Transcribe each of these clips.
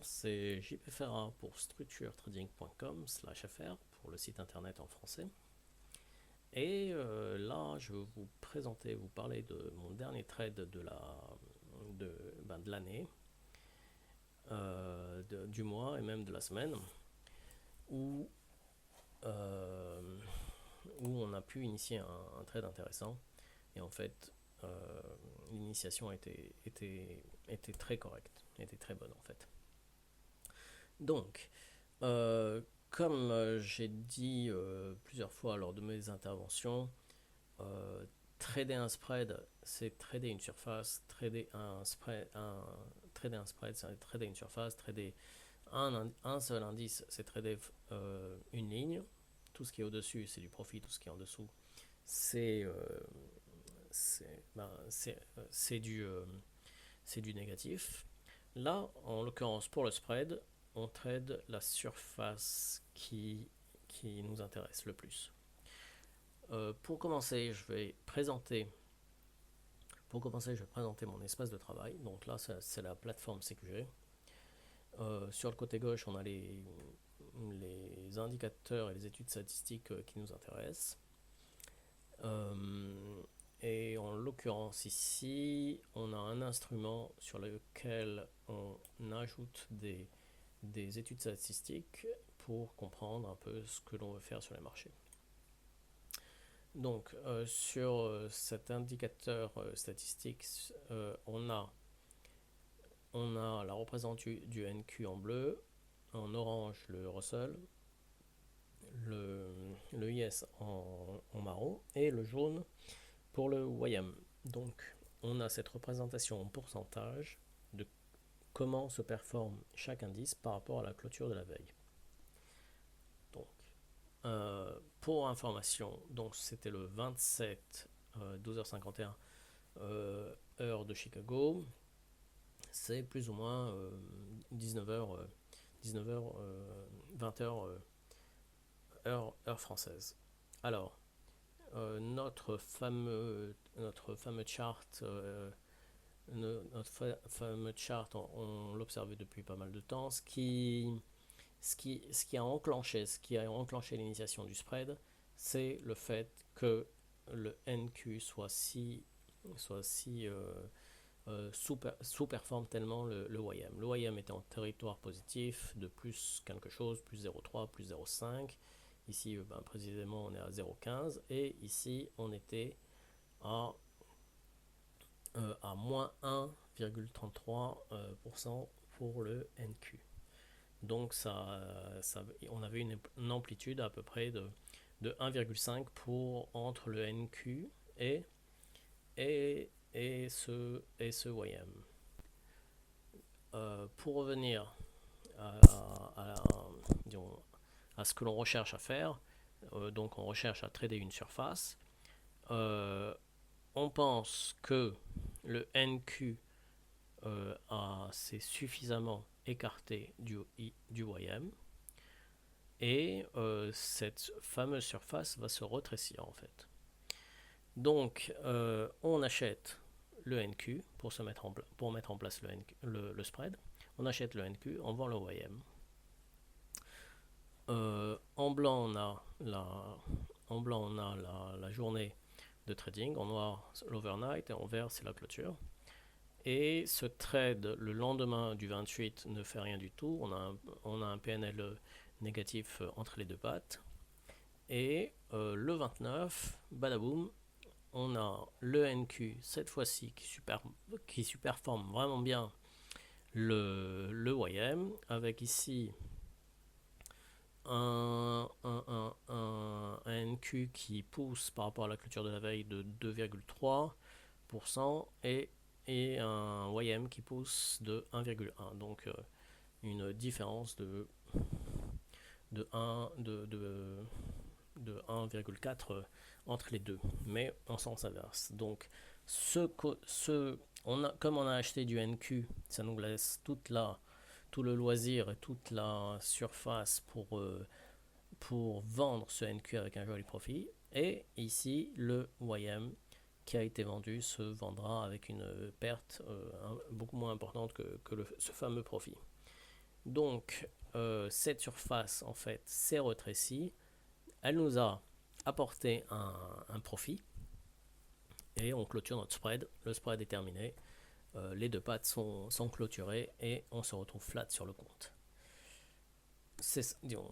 c'est JP Ferrat pour structuretrading.com/fr pour le site internet en français. Et là, je vais vous présenter, vous parler de mon dernier trade de l'année, du mois et même de la semaine, où, on a pu initier un trade intéressant. Et en fait, l'initiation était très correcte, était très bonne en fait. Donc, comme j'ai dit plusieurs fois lors de mes interventions, trader un spread, c'est trader une surface, trader un spread, c'est trader une surface, trader un seul indice, c'est trader une ligne. Tout ce qui est au-dessus, c'est du profit, tout ce qui est en dessous, c'est du négatif. Là, en l'occurrence, pour le spread, on trade la surface qui nous intéresse le plus. Pour commencer, je vais présenter mon espace de travail. Donc là, c'est la plateforme CQG. Sur le côté gauche, on a les indicateurs et les études statistiques qui nous intéressent. Et en l'occurrence ici, on a un instrument sur lequel on ajoute des études statistiques pour comprendre un peu ce que l'on veut faire sur les marchés. Donc sur cet indicateur statistique, on a la représentation du NQ en bleu, en orange le Russell, le IS en marron et le jaune pour le YM. Donc on a cette représentation en pourcentage de comment se performe chaque indice par rapport à la clôture de la veille. Donc pour information, donc c'était le 27 12h51 heure de Chicago, c'est plus ou moins 19h 20h heure française. Alors notre fameux chart, on l'observait depuis pas mal de temps. Ce qui a enclenché l'initiation du spread, c'est le fait que le NQ soit si sous-performe tellement le YM. Le YM était en territoire positif de plus quelque chose, plus 0,3, plus 0,5. Ici, précisément, on est à 0,15. Et ici, on était à moins 1,33% pour le NQ. Donc, on avait une amplitude à peu près de 1,5 entre le NQ et ce YM. Pour revenir à ce que l'on recherche à faire, donc on recherche à trader une surface. On pense que le NQ s'est suffisamment écarté du YM et cette fameuse surface va se rétrécir en fait. Donc on achète le NQ pour mettre en place le spread. On achète le NQ, on vend le YM. En blanc on a la journée de trading, en noir l'overnight et en vert c'est la clôture. Et ce trade le lendemain du 28 ne fait rien du tout. On a un PNL négatif entre les deux pattes. Et le 29, badaboum, on a le NQ cette fois-ci qui superforme vraiment bien le YM, avec ici un NQ qui pousse par rapport à la clôture de la veille de 2,3% et un YM qui pousse de 1,1. Donc une différence de 1,4 entre les deux, mais en sens inverse. Donc comme on a acheté du NQ, ça nous laisse tout le loisir et toute la surface pour vendre ce NQ avec un joli profit. Et ici, le YM qui a été vendu se vendra avec une perte beaucoup moins importante que ce fameux profit. Donc cette surface en fait s'est rétrécie, elle nous a apporté un profit et on clôture notre spread. Le spread est terminé, les deux pattes sont clôturées et on se retrouve flat sur le compte.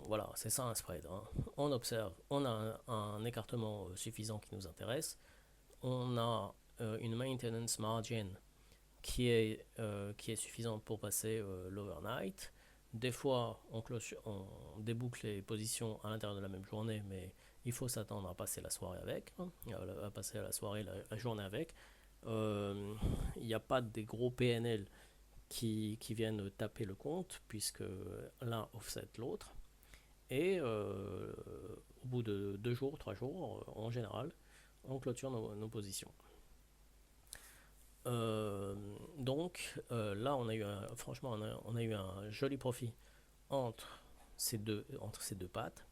Voilà, c'est ça un spread. Hein. On observe, on a un écartement suffisant qui nous intéresse, on a une maintenance margin qui est suffisante pour passer l'overnight. Des fois, on déboucle les positions à l'intérieur de la même journée, mais il faut s'attendre à passer la soirée avec, hein, à passer la soirée, la journée avec. Il n'y a pas des gros PNL qui viennent taper le compte, puisque l'un offset l'autre. Et au bout de 2 jours, 3 jours, en général, on clôture nos positions. Donc là, franchement, on a eu un joli profit entre ces deux pattes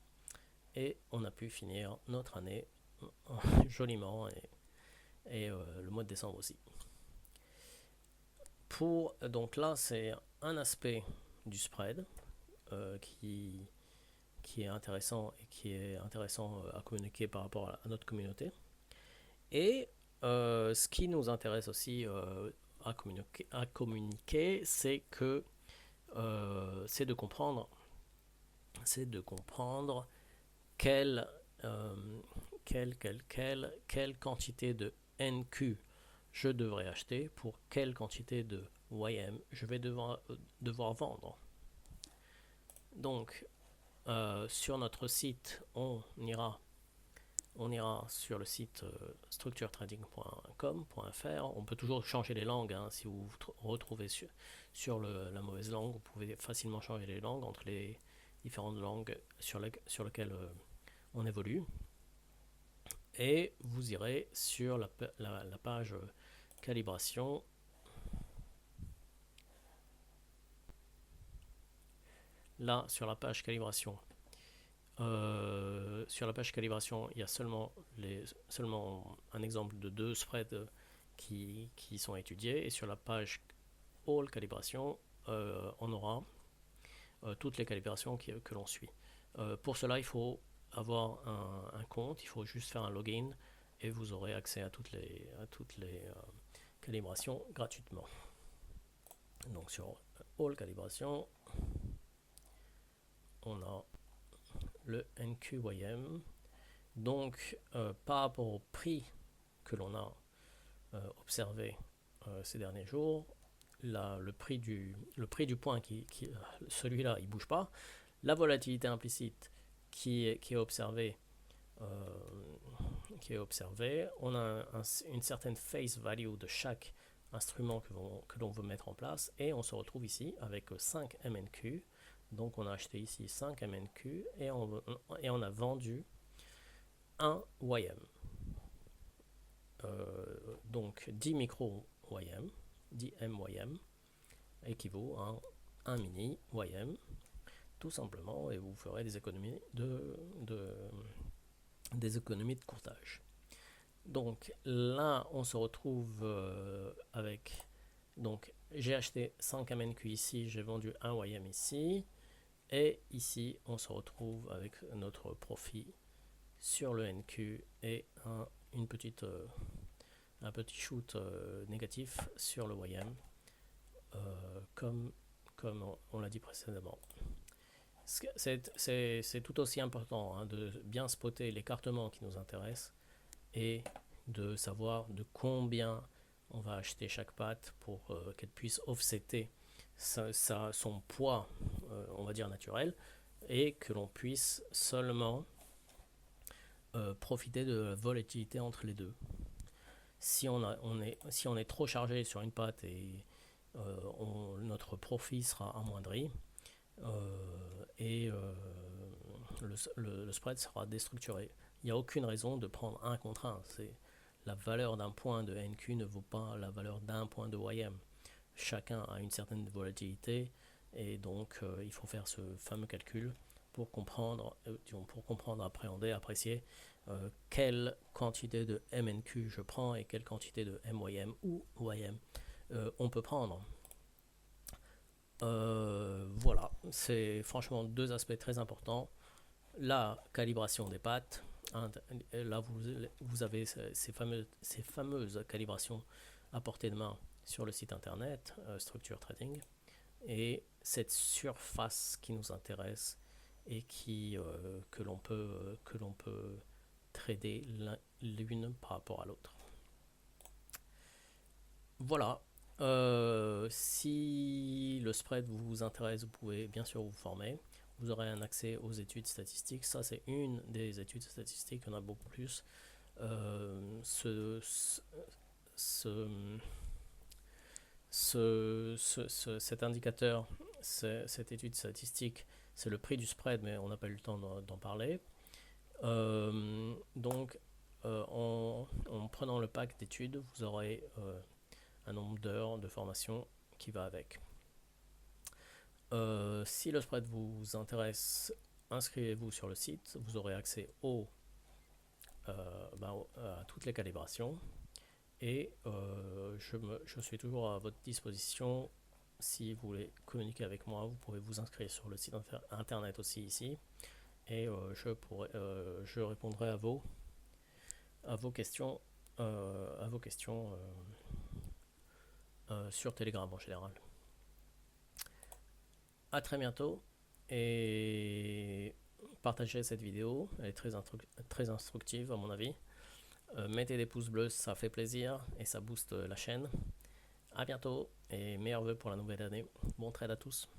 et on a pu finir notre année joliment et le mois de décembre aussi. Donc là, c'est un aspect du spread qui est intéressant et qui est intéressant à communiquer par rapport à notre communauté. Et ce qui nous intéresse aussi à communiquer, c'est que c'est de comprendre quelle, quantité de NQ je devrais acheter pour quelle quantité de YM je vais devoir vendre. Donc sur notre site, on ira sur le site structuretrading.com.fr. On peut toujours changer les langues. Hein, si vous vous retrouvez sur la mauvaise langue, vous pouvez facilement changer les langues entre les différentes langues sur lesquelles on évolue. Et vous irez sur la page calibration. Là, sur la page calibration, il y a seulement un exemple de 2 spreads qui sont étudiés. Et sur la page All calibration, on aura toutes les calibrations que l'on suit. Pour cela, il faut avoir un compte, il faut juste faire un login et vous aurez accès à toutes les calibrations gratuitement. Donc sur All calibration, on a le NQYM. Donc par rapport au prix que l'on a observé ces derniers jours, le prix du point celui-là il bouge pas. La volatilité implicite qui est observée, on a une certaine face value de chaque instrument que l'on veut mettre en place et on se retrouve ici avec 5 MNQ. Donc on a acheté ici 5 MNQ et on a vendu 1 YM. Donc 10 micro YM, 10 MYM équivaut à un mini YM, tout simplement, et vous ferez des économies des économies de courtage. Donc là, on se retrouve avec... Donc j'ai acheté 5 MNQ ici, j'ai vendu 1 YM ici, et ici, on se retrouve avec notre profit sur le NQ et un petit shoot négatif sur le YM, comme on l'a dit précédemment. C'est tout aussi important hein, de bien spotter l'écartement qui nous intéresse et de savoir de combien on va acheter chaque patte pour qu'elle puisse offsetter son poids, on va dire naturel, et que l'on puisse seulement profiter de la volatilité entre les deux. Si on est trop chargé sur une patte et notre profit sera amoindri et le spread sera déstructuré. Il n'y a aucune raison de prendre 1 contre 1. La valeur d'un point de NQ ne vaut pas la valeur d'un point de YM. Chacun a une certaine volatilité et donc il faut faire ce fameux calcul pour comprendre, appréhender, apprécier quelle quantité de MNQ je prends et quelle quantité de MYM ou YM on peut prendre. Voilà. c'est franchement deux aspects très importants. La calibration des pattes. Hein, là, vous avez ces fameuses calibrations à portée de main sur le site internet, Structure Trading, et cette surface qui nous intéresse et que l'on peut trader l'une par rapport à l'autre. Voilà. Si le spread vous intéresse, vous pouvez bien sûr vous former. Vous aurez un accès aux études statistiques. Ça, c'est une des études statistiques. Il y en a beaucoup plus. Cet indicateur, cette étude statistique, c'est le prix du spread, mais on n'a pas eu le temps d'en parler. Donc, en prenant le pack d'études, vous aurez un nombre d'heures de formation qui va avec. Si le spread vous intéresse, inscrivez-vous sur le site. Vous aurez accès à toutes les calibrations. Et je suis toujours à votre disposition. Si vous voulez communiquer avec moi, vous pouvez vous inscrire sur le site internet aussi ici. Et je répondrai à vos questions, sur Telegram en général. À très bientôt et partagez cette vidéo, elle est très instructive à mon avis. Mettez des pouces bleus, ça fait plaisir et ça booste la chaîne. À bientôt et meilleurs vœux pour la nouvelle année. Bon trade à tous.